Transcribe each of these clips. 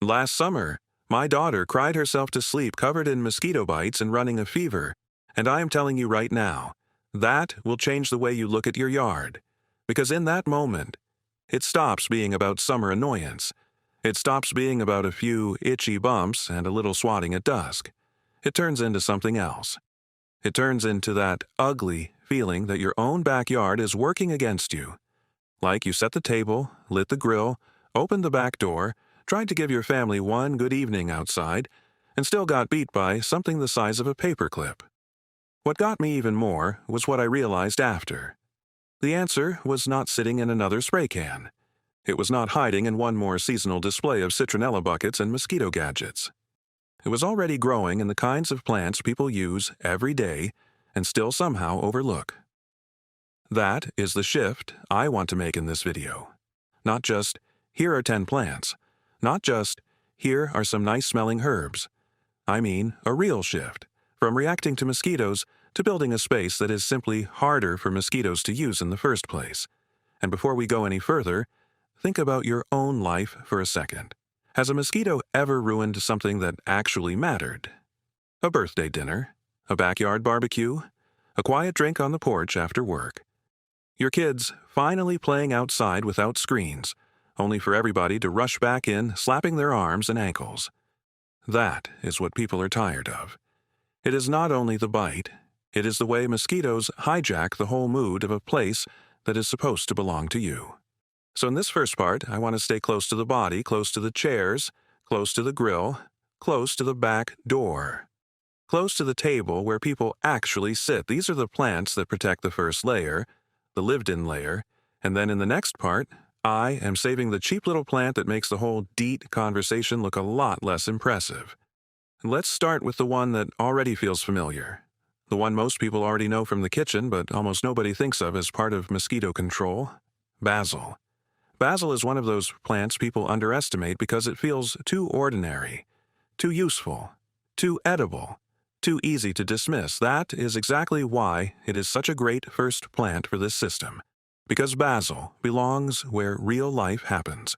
Last summer, my daughter cried herself to sleep covered in mosquito bites and running a fever, and I am telling you right now, that will change the way you look at your yard. Because in that moment, it stops being about summer annoyance. It stops being about a few itchy bumps and a little swatting at dusk. It turns into something else. It turns into that ugly feeling that your own backyard is working against you. Like you set the table, lit the grill, opened the back door, tried to give your family one good evening outside, and still got beat by something the size of a paperclip. What got me even more was what I realized after. The answer was not sitting in another spray can. It was not hiding in one more seasonal display of citronella buckets and mosquito gadgets. It was already growing in the kinds of plants people use every day and still somehow overlook. That is the shift I want to make in this video. Not just, here are 10 plants. Not just, here are some nice-smelling herbs. I mean a real shift, from reacting to mosquitoes to building a space that is simply harder for mosquitoes to use in the first place. And before we go any further, think about your own life for a second. Has a mosquito ever ruined something that actually mattered? A birthday dinner? A backyard barbecue? A quiet drink on the porch after work? Your kids finally playing outside without screens, only for everybody to rush back in, slapping their arms and ankles. That is what people are tired of. It is not only the bite, it is the way mosquitoes hijack the whole mood of a place that is supposed to belong to you. So in this first part, I want to stay close to the body, close to the chairs, close to the grill, close to the back door, close to the table where people actually sit. These are the plants that protect the first layer, the lived-in layer, and then in the next part, I am saving the cheap little plant that makes the whole DEET conversation look a lot less impressive. Let's start with the one that already feels familiar, the one most people already know from the kitchen but almost nobody thinks of as part of mosquito control: basil. Basil is one of those plants people underestimate because it feels too ordinary, too useful, too edible, too easy to dismiss. That is exactly why it is such a great first plant for this system. Because basil belongs where real life happens.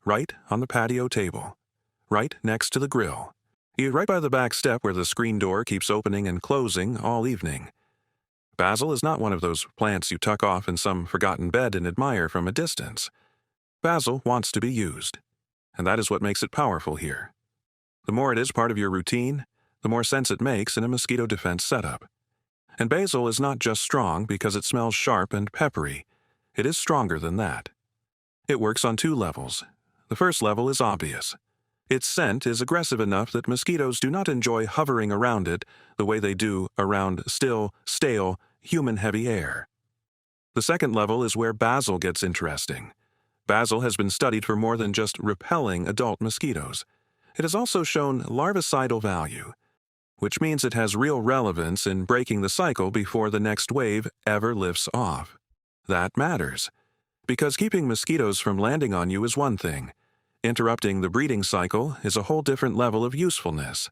Right on the patio table. Right next to the grill. Right by the back step where the screen door keeps opening and closing all evening. Basil is not one of those plants you tuck off in some forgotten bed and admire from a distance. Basil wants to be used, and that is what makes it powerful here. The more it is part of your routine, the more sense it makes in a mosquito defense setup. And basil is not just strong because it smells sharp and peppery. It is stronger than that. It works on 2 levels. The first level is obvious. Its scent is aggressive enough that mosquitoes do not enjoy hovering around it the way they do around still, stale, human-heavy air. The second level is where basil gets interesting. Basil has been studied for more than just repelling adult mosquitoes. It has also shown larvicidal value, which means it has real relevance in breaking the cycle before the next wave ever lifts off. That matters, because keeping mosquitoes from landing on you is one thing. Interrupting the breeding cycle is a whole different level of usefulness.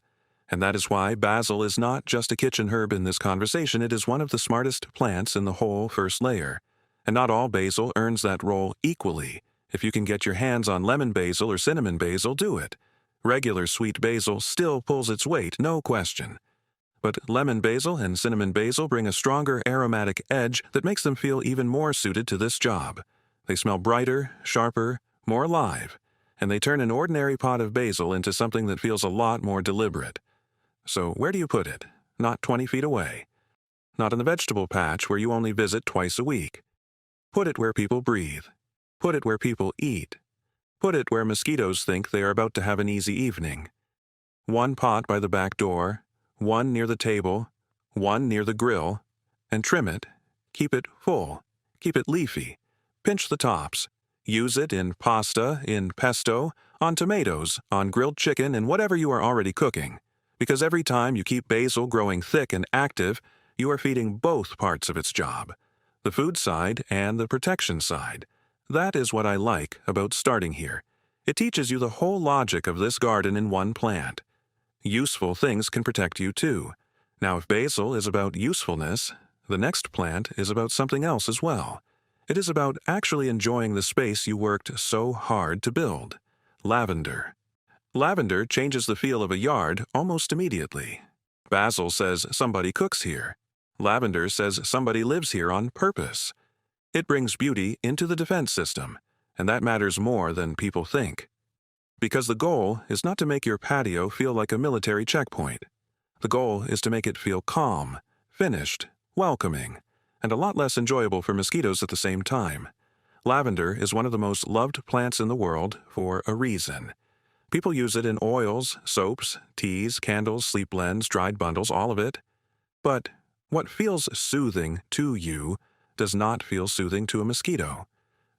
And that is why basil is not just a kitchen herb in this conversation, it is one of the smartest plants in the whole first layer. And not all basil earns that role equally. If you can get your hands on lemon basil or cinnamon basil, do it. Regular sweet basil still pulls its weight, no question. But lemon basil and cinnamon basil bring a stronger aromatic edge that makes them feel even more suited to this job. They smell brighter, sharper, more alive, and they turn an ordinary pot of basil into something that feels a lot more deliberate. So where do you put it? Not 20 feet away. Not in the vegetable patch where you only visit twice a week. Put it where people breathe. Put it where people eat. Put it where mosquitoes think they are about to have an easy evening. 1 pot by the back door, 1 near the table, 1 near the grill, and trim it. Keep it full. Keep it leafy. Pinch the tops. Use it in pasta, in pesto, on tomatoes, on grilled chicken, and whatever you are already cooking. Because every time you keep basil growing thick and active, you are feeding both parts of its job. The food side and the protection side. That is what I like about starting here. It teaches you the whole logic of this garden in one plant. Useful things can protect you too. Now if basil is about usefulness, the next plant is about something else as well. It is about actually enjoying the space you worked so hard to build. Lavender. Lavender changes the feel of a yard almost immediately. Basil says somebody cooks here. Lavender says somebody lives here on purpose. It brings beauty into the defense system, and that matters more than people think. Because the goal is not to make your patio feel like a military checkpoint. The goal is to make it feel calm, finished, welcoming, and a lot less enjoyable for mosquitoes at the same time. Lavender is one of the most loved plants in the world for a reason. People use it in oils, soaps, teas, candles, sleep blends, dried bundles, all of it. But what feels soothing to you does not feel soothing to a mosquito.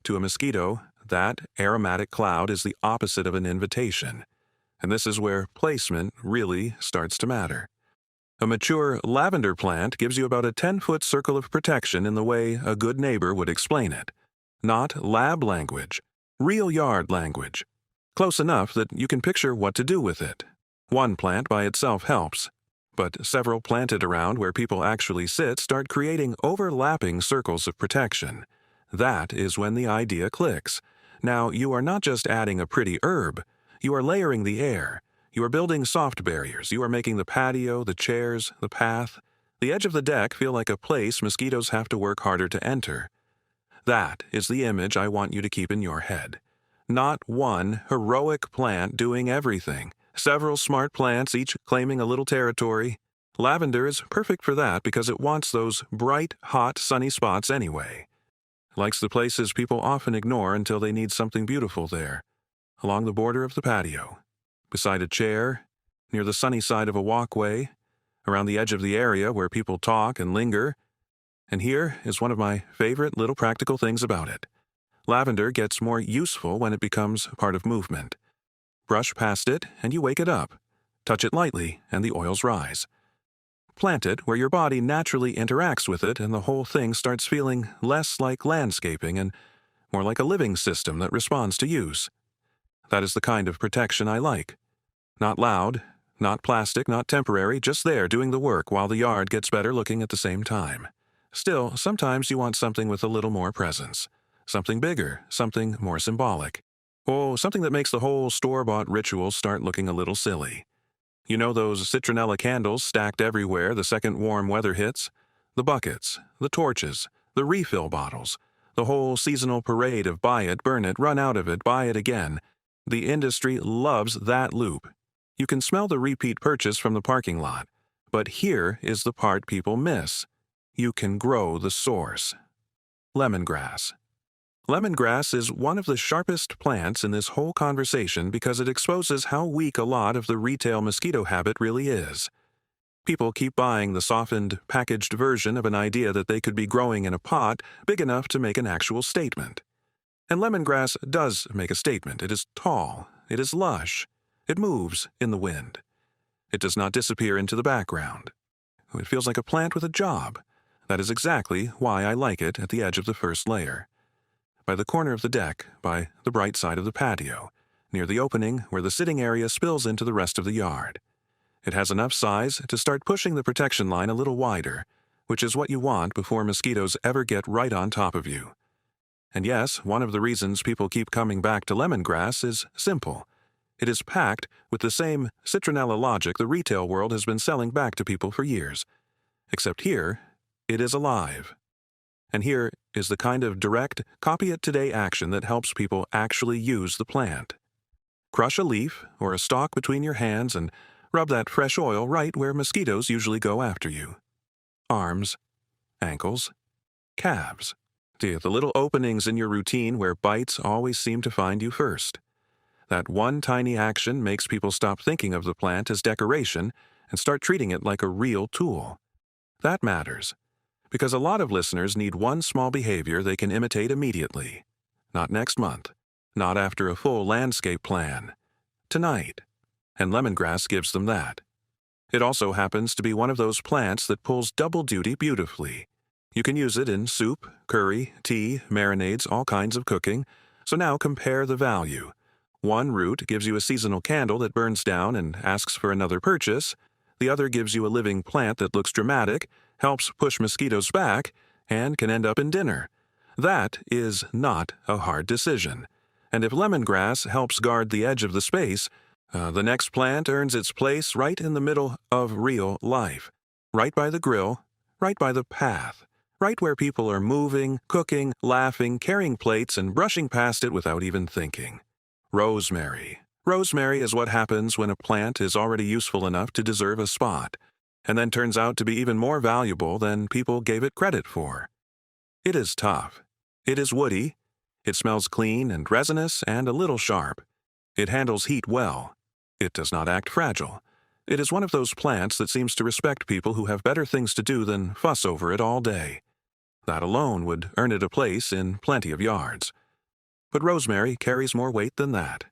To a mosquito, that aromatic cloud is the opposite of an invitation. And this is where placement really starts to matter. A mature lavender plant gives you about a 10-foot circle of protection in the way a good neighbor would explain it. Not lab language, real yard language. Close enough that you can picture what to do with it. One plant by itself helps, but several planted around where people actually sit start creating overlapping circles of protection. That is when the idea clicks. Now, you are not just adding a pretty herb, you are layering the air. You are building soft barriers. You are making the patio, the chairs, the path, the edge of the deck feel like a place mosquitoes have to work harder to enter. That is the image I want you to keep in your head. Not one heroic plant doing everything. Several smart plants, each claiming a little territory. Lavender is perfect for that because it wants those bright, hot, sunny spots anyway. Likes the places people often ignore until they need something beautiful there. Along the border of the patio, beside a chair, near the sunny side of a walkway, around the edge of the area where people talk and linger. And here is one of my favorite little practical things about it. Lavender gets more useful when it becomes part of movement. Brush past it and you wake it up. Touch it lightly and the oils rise. Plant it where your body naturally interacts with it and the whole thing starts feeling less like landscaping and more like a living system that responds to use. That is the kind of protection I like. Not loud, not plastic, not temporary, just there doing the work while the yard gets better looking at the same time. Still, sometimes you want something with a little more presence. Something bigger, something more symbolic. Oh, something that makes the whole store-bought ritual start looking a little silly. You know those citronella candles stacked everywhere the second warm weather hits? The buckets, the torches, the refill bottles, the whole seasonal parade of buy it, burn it, run out of it, buy it again. The industry loves that loop. You can smell the repeat purchase from the parking lot. But here is the part people miss. You can grow the source. Lemongrass. Lemongrass is one of the sharpest plants in this whole conversation because it exposes how weak a lot of the retail mosquito habit really is. People keep buying the softened, packaged version of an idea that they could be growing in a pot big enough to make an actual statement. And lemongrass does make a statement. It is tall. It is lush. It moves in the wind. It does not disappear into the background. It feels like a plant with a job. That is exactly why I like it at the edge of the first layer. By the corner of the deck, by the bright side of the patio, near the opening where the sitting area spills into the rest of the yard. It has enough size to start pushing the protection line a little wider, which is what you want before mosquitoes ever get right on top of you. And yes, one of the reasons people keep coming back to lemongrass is simple. It is packed with the same citronella logic the retail world has been selling back to people for years. Except here, it is alive. And here is the kind of direct, copy-it-today action that helps people actually use the plant. Crush a leaf or a stalk between your hands and rub that fresh oil right where mosquitoes usually go after you. Arms, ankles, calves. The little openings in your routine where bites always seem to find you first. That one tiny action makes people stop thinking of the plant as decoration and start treating it like a real tool. That matters. Because a lot of listeners need one small behavior they can imitate immediately. Not next month. Not after a full landscape plan. Tonight. And lemongrass gives them that. It also happens to be one of those plants that pulls double duty beautifully. You can use it in soup, curry, tea, marinades, all kinds of cooking. So now compare the value. One root gives you a seasonal candle that burns down and asks for another purchase. The other gives you a living plant that looks dramatic, helps push mosquitoes back, and can end up in dinner. That is not a hard decision. And if lemongrass helps guard the edge of the space, The next plant earns its place right in the middle of real life, right by the grill, right by the path, right where people are moving, cooking, laughing, carrying plates, and brushing past it without even thinking. Rosemary. Rosemary is what happens when a plant is already useful enough to deserve a spot, and then turns out to be even more valuable than people gave it credit for. It is tough. It is woody. It smells clean and resinous and a little sharp. It handles heat well. It does not act fragile. It is one of those plants that seems to respect people who have better things to do than fuss over it all day. That alone would earn it a place in plenty of yards. But rosemary carries more weight than that.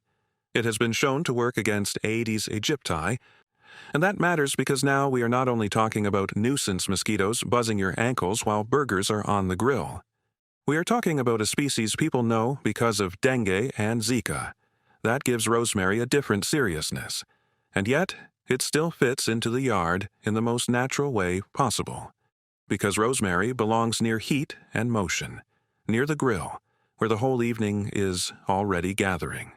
It has been shown to work against Aedes aegypti, and that matters because now we are not only talking about nuisance mosquitoes buzzing your ankles while burgers are on the grill. We are talking about a species people know because of dengue and Zika. That gives rosemary a different seriousness, and yet it still fits into the yard in the most natural way possible. Because rosemary belongs near heat and motion, near the grill, where the whole evening is already gathering,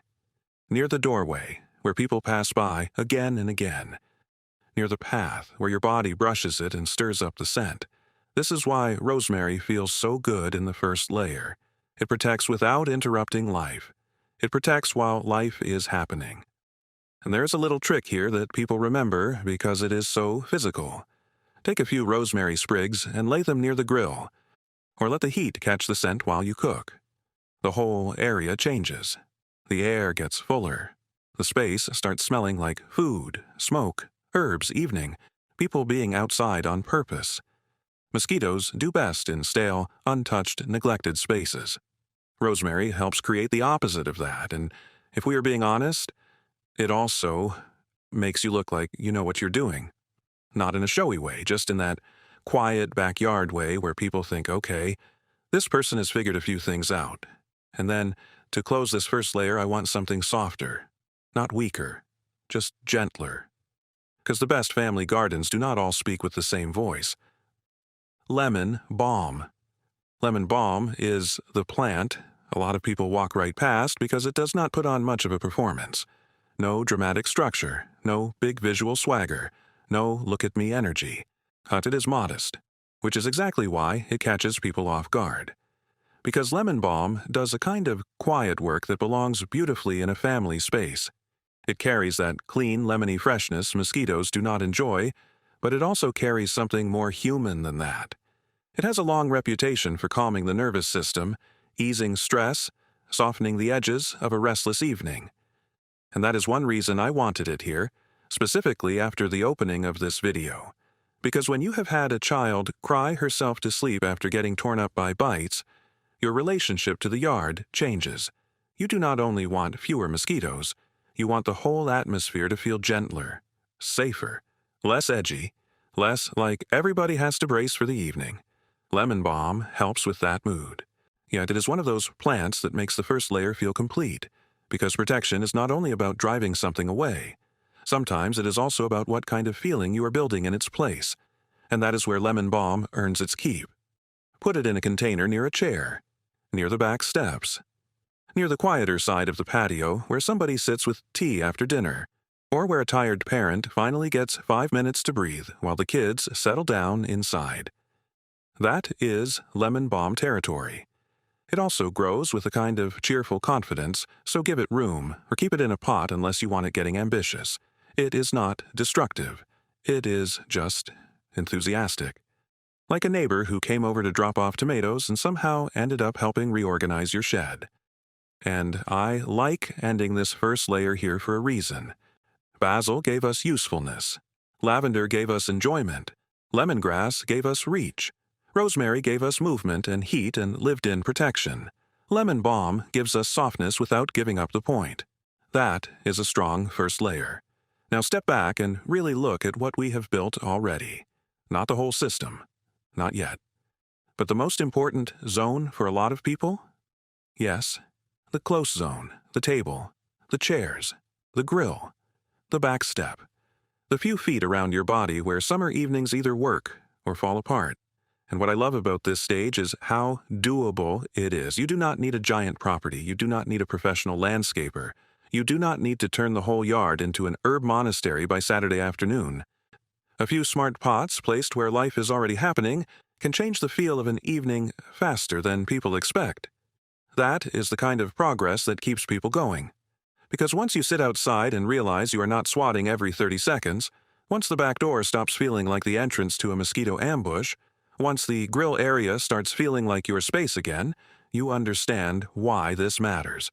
near the doorway, where people pass by again and again, near the path, where your body brushes it and stirs up the scent. This is why rosemary feels so good in the first layer. It protects without interrupting life. It protects while life is happening. And there's a little trick here that people remember because it is so physical. Take a few rosemary sprigs and lay them near the grill, or let the heat catch the scent while you cook. The whole area changes. The air gets fuller. The space starts smelling like food, smoke, herbs, evening, people being outside on purpose. Mosquitoes do best in stale, untouched, neglected spaces. Rosemary helps create the opposite of that, and if we are being honest, it also makes you look like you know what you're doing. Not in a showy way, just in that quiet backyard way where people think, okay, this person has figured a few things out. And then, to close this first layer, I want something softer, not weaker, just gentler. Because the best family gardens do not all speak with the same voice. Lemon balm. Lemon balm is the plant a lot of people walk right past because it does not put on much of a performance. No dramatic structure, no big visual swagger, no look-at-me energy. But it is modest, which is exactly why it catches people off guard. Because lemon balm does a kind of quiet work that belongs beautifully in a family space. It carries that clean, lemony freshness mosquitoes do not enjoy, but it also carries something more human than that. It has a long reputation for calming the nervous system, easing stress, softening the edges of a restless evening. And that is one reason I wanted it here, specifically after the opening of this video. Because when you have had a child cry herself to sleep after getting torn up by bites, your relationship to the yard changes. You do not only want fewer mosquitoes, you want the whole atmosphere to feel gentler, safer, less edgy, less like everybody has to brace for the evening. Lemon balm helps with that mood. Yet it is one of those plants that makes the first layer feel complete, because protection is not only about driving something away. Sometimes it is also about what kind of feeling you are building in its place, and that is where lemon balm earns its keep. Put it in a container near a chair, near the back steps, near the quieter side of the patio where somebody sits with tea after dinner, or where a tired parent finally gets 5 minutes to breathe while the kids settle down inside. That is lemon balm territory. It also grows with a kind of cheerful confidence, so give it room, or keep it in a pot unless you want it getting ambitious. It is not destructive. It is just enthusiastic. Like a neighbor who came over to drop off tomatoes and somehow ended up helping reorganize your shed. And I like ending this first layer here for a reason. Basil gave us usefulness. Lavender gave us enjoyment. Lemongrass gave us reach. Rosemary gave us movement and heat and lived-in protection. Lemon balm gives us softness without giving up the point. That is a strong first layer. Now step back and really look at what we have built already. Not the whole system. Not yet. But the most important zone for a lot of people? Yes, the close zone, the table, the chairs, the grill, the back step, the few feet around your body where summer evenings either work or fall apart. And what I love about this stage is how doable it is. You do not need a giant property. You do not need a professional landscaper. You do not need to turn the whole yard into an herb monastery by Saturday afternoon. A few smart pots placed where life is already happening can change the feel of an evening faster than people expect. That is the kind of progress that keeps people going. Because once you sit outside and realize you are not swatting every 30 seconds, once the back door stops feeling like the entrance to a mosquito ambush, once the grill area starts feeling like your space again, you understand why this matters.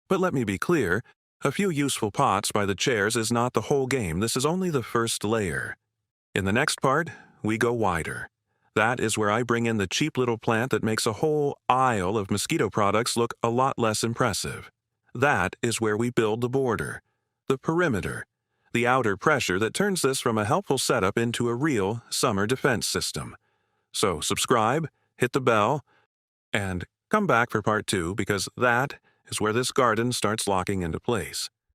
But let me be clear, a few useful pots by the chairs is not the whole game. This is only the first layer. In the next part, we go wider. That is where I bring in the cheap little plant that makes a whole aisle of mosquito products look a lot less impressive. That is where we build the border, the perimeter, the outer pressure that turns this from a helpful setup into a real summer defense system. So subscribe, hit the bell, and come back for part 2 because that is where this garden starts locking into place.